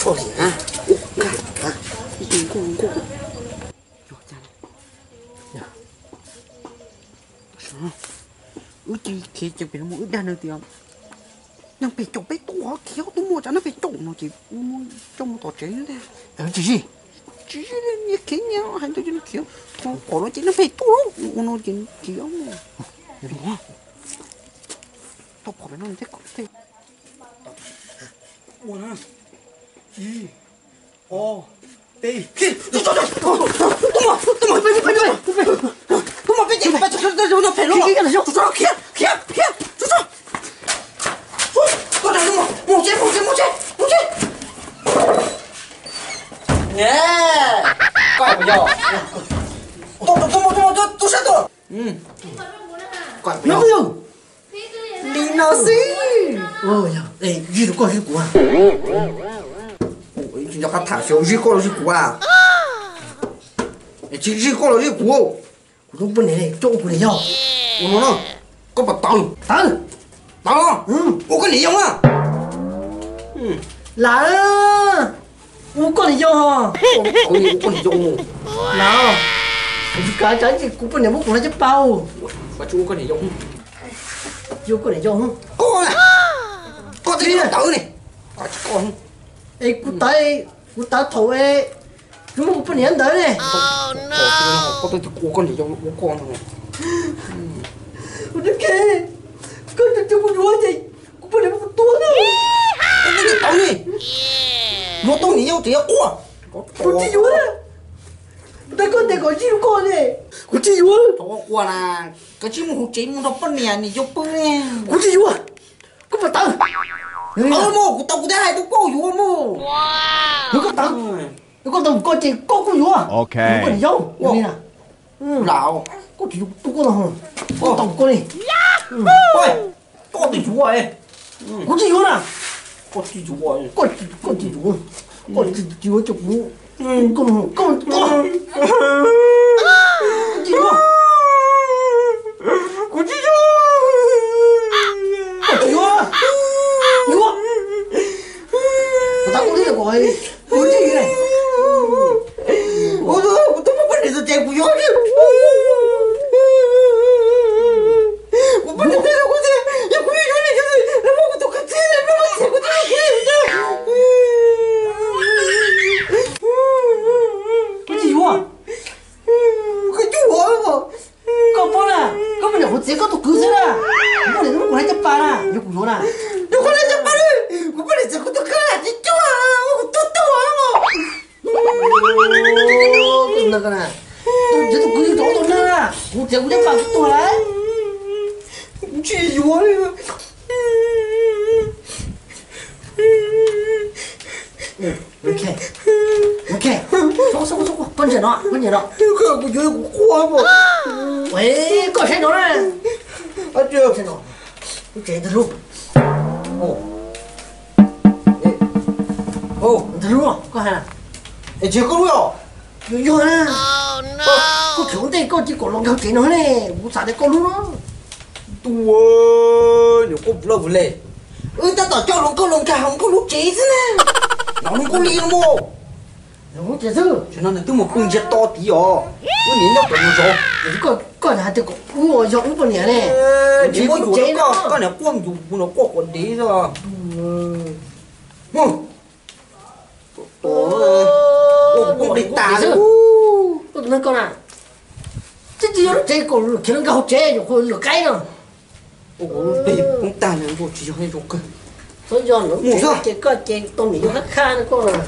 错了啊！我看啊，过，哟，这样，呀，什么？我这边我单了点，那被捉被多，跳都莫在那被捉呢，就我捉到真的，这是。只是你看呀，还都就跳，我搞了这那被多，我那就跳嘛。有点啊，到旁边那你再搞对。我呢？1、2、3，走，动嘛，别，这赔了，走，快点，莫接，耶，怪不要，都下头，怪不要，李老师，哦呀，哎，日都过去过啊，我已经要把他小日过了去过啊，哎，这日过了去过，我都不能，就不能要，我呢，我把当，我跟你要啊，来。我跟你要哈，我跟你要哦，来，我就刚才这股份你们过来就包，我就跟你要，就跟你要哈，过这个头呢，过，哎，我打头哎，怎么不连得呢？我跟你要，我过了，我这看，刚才这个弱的，股份你们多呢，我这头呢。我到你要这样过，我记住了，那个记住过呢，我记住了。我过啦，个节目到半年你就不呢？我记住了，我不打。好么？我到还都够用么？哇！有个打，有个打唔过这够用啊。OK。我跟你要，我呢？老，我记住都过了哈，我打唔过你。喂，我记住哎，我记住了。我记住我，我记住就不，够，记住，我记住，我打过这个过，我记住，我都不管你是这不要的，我不能带着我这也不会用你就是，那我都可这了，那我这个可以的。我记住啊，可就我嘛，搞不了，搞不了，我这个都够死了，我这过来就罢了，就不用了，你过来就罢了，我把你这个都干了，你叫啊，我都完了。那个呢，这都够有找到了，我这把多来，记住我了。OK，说，关键了。可不觉得我花吗？喂，搞钱了嘞？啊，这钱了，你这得路。得路，干啥？哎，这个路哟，有啊。我兄弟搞这个龙头钱了嘞，我啥的搞路了？多，你过不嘞？但到叫龙开红个路这子呢？哪能过来了么？我这是，就那这么蹦接到底哦，我年要怎么说？你搞啥这个？我要500年嘞。你我有的干了光就不能过混的是吧？我被打了。我怎么搞呢？这要这个路，可能搞这就会路改了。我被打了，我只要那种个。所以讲，这个东西就看看那个了。